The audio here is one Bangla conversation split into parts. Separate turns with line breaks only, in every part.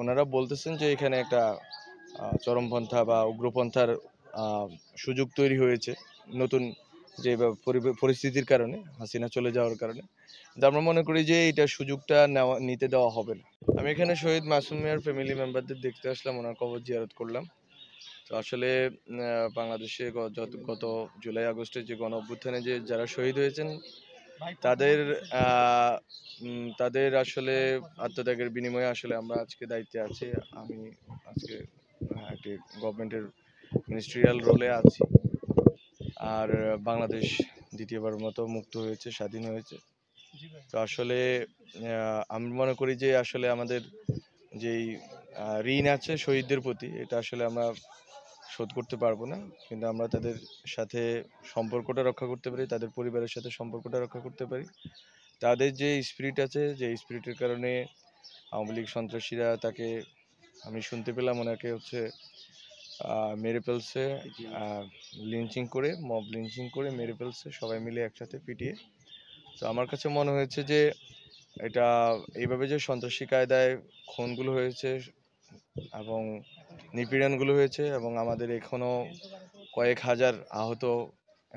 ওনারা বলতেছেন যে এখানে একটা চরমপন্থা বা উগ্রপন্থার সুযোগ তৈরি হয়েছে নতুন যে পরিস্থিতির কারণে, হাসিনা চলে যাওয়ার কারণে। কিন্তু আমরা মনে করি যে এইটার সুযোগটা নিতে দেওয়া হবে না। আমি এখানে শহীদ মাসুম মিয়ার ফ্যামিলি মেম্বারদের দেখতে আসলাম, ওনার কবর জিয়ারত করলাম। তো আসলে বাংলাদেশে গত জুলাই আগস্টে যে গণ অভ্যুত্থানে যে যারা শহীদ হয়েছেন তাদের তাদের আসলে আত্মত্যাগের বিনিময়ে আসলে আমরা আজকে দায়িত্বে আছি। আমি আজকে একটি গভর্নমেন্টের মিনিস্ট্রিয়াল রোলে আছি। আর বাংলাদেশ দ্বিতীয়বার মতো মুক্ত হয়েছে, স্বাধীন হয়েছে। তো আসলে আমি মনে করি যে আসলে আমাদের যেই ঋণ আছে শহীদদের প্রতি, এটা আসলে আমরা শোধ করতে পারবো না, কিন্তু আমরা তাদের সাথে সম্পর্কটা রক্ষা করতে পারি, তাদের পরিবারের সাথে সম্পর্কটা রক্ষা করতে পারি। তাদের যে স্পিরিট আছে, যে স্পিরিটের কারণে আওয়ামী লীগ সন্ত্রাসীরা তাকে, আমি শুনতে পেলাম ওনাকে হচ্ছে মেরে ফেলছে, লিঞ্চিং করে, মব লিঞ্চিং করে মেরে ফেলছে, সবাই মিলে একসাথে পিটিয়ে। তো আমার কাছে মনে হয়েছে যে এটা এইভাবে যে সন্ত্রাসী কায়দায় খুনগুলো হয়েছে এবং নিপীড়নগুলো হয়েছে, এবং আমাদের এখনো কয়েক হাজার আহত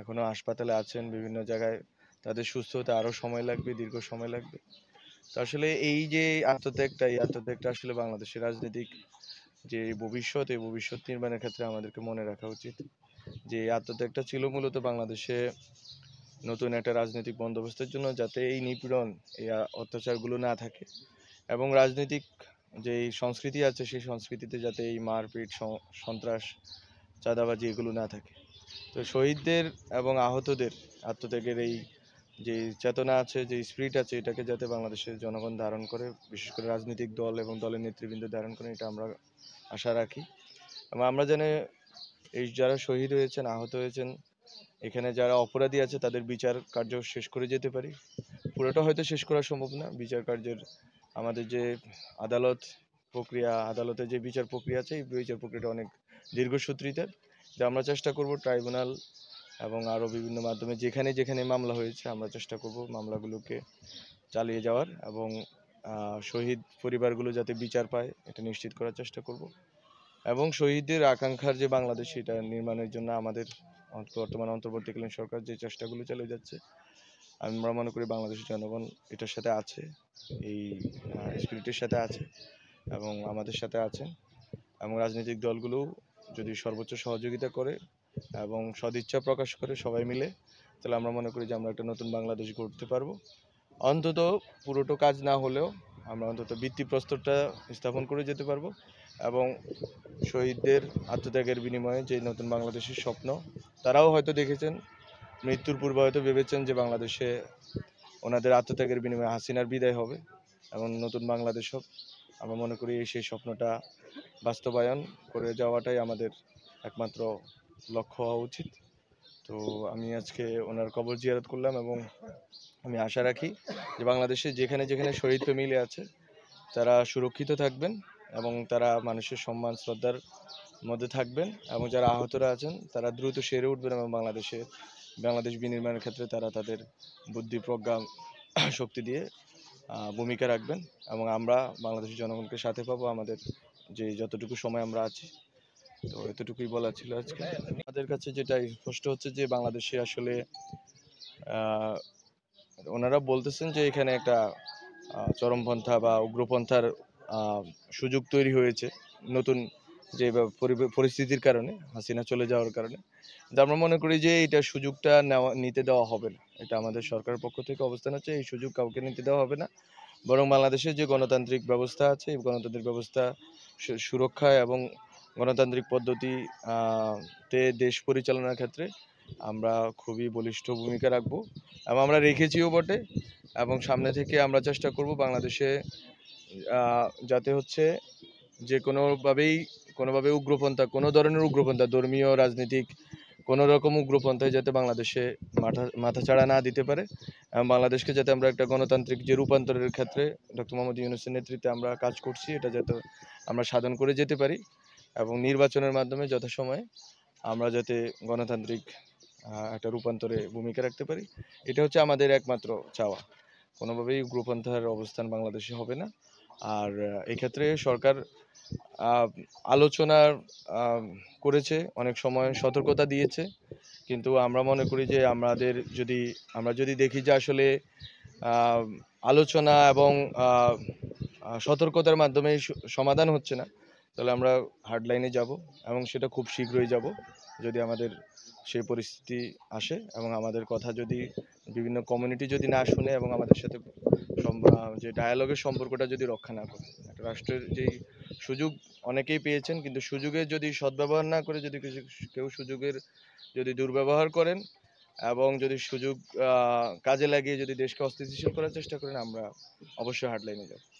এখনো হাসপাতালে আছেন, বিভিন্ন জায়গায় তাদের সুস্থ হতে আরও সময় লাগবে, দীর্ঘ সময় লাগবে। তো আসলে এই যে এই আত্মত্যাগটা আসলে বাংলাদেশের রাজনৈতিক যে ভবিষ্যৎ, এই ভবিষ্যৎ নির্মাণের ক্ষেত্রে আমাদেরকে মনে রাখা উচিত যে এই আত্মত্যাগটা ছিল মূলত বাংলাদেশে নতুন একটা রাজনৈতিক বন্দোবস্তের জন্য, যাতে এই নিপীড়ন, এই অত্যাচারগুলো না থাকে, এবং রাজনৈতিক যে সংস্কৃতি আছে সেই সংস্কৃতিতে যাতে এই মারপিট, সন্ত্রাস, চাঁদাবাজি এগুলো না থাকে। তো শহীদদের এবং আহতদের আত্মত্যাগের এই যে চেতনা আছে, যে স্পিরিট আছে, এটাকে যাতে বাংলাদেশের জনগণ ধারণ করে, বিশেষ করে রাজনৈতিক দল এবং দলের নেতৃবৃন্দ ধারণ করে, এটা আমরা আশা রাখি। এবং আমরা জানি এই যারা শহীদ হয়েছেন, আহত হয়েছেন, এখানে যারা অপরাধী আছে তাদের বিচার কার্য শেষ করে যেতে পারি। পুরোটা হয়তো শেষ করা সম্ভব না, বিচার কার্যের আমাদের যে আদালত প্রক্রিয়া, আদালতের যে বিচার প্রক্রিয়া আছে, এই বিচার প্রক্রিয়াটা অনেক দীর্ঘসূত্রিতার। যে আমরা চেষ্টা করব ট্রাইব্যুনাল এবং আরও বিভিন্ন মাধ্যমে যেখানে যেখানে মামলা হয়েছে আমরা চেষ্টা করব মামলাগুলোকে চালিয়ে যাওয়ার, এবং শহীদ পরিবারগুলো যাতে বিচার পায় এটা নিশ্চিত করার চেষ্টা করব। এবং শহীদদের আকাঙ্ক্ষার যে বাংলাদেশ, এটা নির্মাণের জন্য আমাদের বর্তমান অন্তর্বর্তীকালীন সরকার যে চেষ্টাগুলো চালিয়ে যাচ্ছে, আমরা মনে করি বাংলাদেশের জনগণ এটার সাথে আছে, এই স্পিরিটের সাথে আছে এবং আমাদের সাথে আছেন। এবং রাজনৈতিক দলগুলো যদি সর্বোচ্চ সহযোগিতা করে এবং সদিচ্ছা প্রকাশ করে সবাই মিলে, তাহলে আমরা মনে করি যে আমরা একটা নতুন বাংলাদেশ গড়তে পারবো। অন্তত পুরোটো কাজ না হলেও আমরা অন্তত ভিত্তিপ্রস্তরটা স্থাপন করে যেতে পারবো, এবং শহীদদের আত্মত্যাগের বিনিময়ে যে নতুন বাংলাদেশের স্বপ্ন, তারাও হয়তো দেখেছেন, মৃত্যুর পূর্বে হয়তো ভেবেছেন যে বাংলাদেশে ওনাদের আত্মত্যাগের বিনিময়ে হাসিনার বিদায় হবে এবং নতুন বাংলাদেশ হোক। আমরা মনে করি সেই স্বপ্নটা বাস্তবায়ন করে যাওয়াটাই আমাদের একমাত্র লক্ষ্য হওয়া উচিত। তো আমি আজকে ওনার কবর জিয়ারত করলাম, এবং আমি আশা রাখি যে বাংলাদেশে যেখানে যেখানে শহীদ ফ্যামিলি আছে তারা সুরক্ষিত থাকবেন এবং তারা মানুষের সম্মান শ্রদ্ধার মধ্যে থাকবেন, এবং যারা আহতরা আছেন তারা দ্রুত সেরে উঠবেন এবং বাংলাদেশ বিনির্মাণের ক্ষেত্রে তারা তাদের বুদ্ধি, প্রজ্ঞা, শক্তি দিয়ে ভূমিকা রাখবেন। এবং আমরা বাংলাদেশের জনগণকে সাথে পাবো আমাদের যে যতটুকু সময় আমরা আছি। তো এতটুকুই বলা ছিল আজকে। আমাদের কাছে যেটা স্পষ্ট হচ্ছে যে বাংলাদেশে আসলে আহ, ওনারা বলতেছেন যে এখানে একটা চরমপন্থা বা উগ্রপন্থার সুযোগ তৈরি হয়েছে নতুন যে পরিস্থিতির কারণে, হাসিনা চলে যাওয়ার কারণে। কিন্তু আমরা মনে করি যে এইটার সুযোগটা নিতে দেওয়া হবে না। এটা আমাদের সরকারের পক্ষ থেকে অবস্থান হচ্ছে, এই সুযোগ কাউকে নিতে দেওয়া হবে না। বরং বাংলাদেশের যে গণতান্ত্রিক ব্যবস্থা আছে, এই গণতান্ত্রিক ব্যবস্থা সুরক্ষা এবং গণতান্ত্রিক পদ্ধতি তে দেশ পরিচালনার ক্ষেত্রে আমরা খুবই বলিষ্ঠ ভূমিকা রাখব, এবং আমরা রেখেছিও বটে। এবং সামনে থেকে আমরা চেষ্টা করব বাংলাদেশে যাতে হচ্ছে যে কোনোভাবে উগ্রপন্থা, কোনো ধরনের উগ্রপন্থা, ধর্মীয়, রাজনীতিক কোনো রকম উগ্রপন্থায় যাতে বাংলাদেশে মাথাচাড়া না দিতে পারে, এবং বাংলাদেশকে যাতে আমরা একটা গণতান্ত্রিক যে রূপান্তরের ক্ষেত্রে ডক্টর মোহাম্মদ ইউনূসের নেতৃত্বে আমরা কাজ করছি, এটা যাতে আমরা সাধন করে যেতে পারি, এবং নির্বাচনের মাধ্যমে যথাসময়ে আমরা যাতে গণতান্ত্রিক একটা রূপান্তরে ভূমিকা রাখতে পারি, এটা হচ্ছে আমাদের একমাত্র চাওয়া। কোনোভাবেই উগ্রপন্থার অবস্থান বাংলাদেশে হবে না। আর এক্ষেত্রে সরকার আহ, আলোচনা আহ, করেছে, অনেক সময় সতর্কতা দিয়েছে, কিন্তু আমরা মনে করি যে আমরা যদি দেখি যে আসলে আহ, আলোচনা এবং আহ, সতর্কতার মাধ্যমে সমাধান হচ্ছে না, তাহলে আমরা হার্ডলাইনে যাব এবং সেটা খুব শীঘ্রই যাব। যদি আমাদের সেই পরিস্থিতি আসে এবং আমাদের কথা যদি বিভিন্ন কমিউনিটি যদি না শুনে এবং আমাদের সাথে যে ডায়ালগের সম্পর্কটা যদি রক্ষা না করে, একটা রাষ্ট্রের যেই সুযোগ অনেকেই পেয়েছেন, কিন্তু সুযোগের যদি সদ্ব্যবহার না করে যদি কেউ সুযোগের যদি দুর্ব্যবহার করেন এবং যদি সুযোগ কাজে লাগিয়ে যদি দেশকে অস্থিতিশীল করার চেষ্টা করেন, আমরা অবশ্যই হার্ডলাইনে যাব।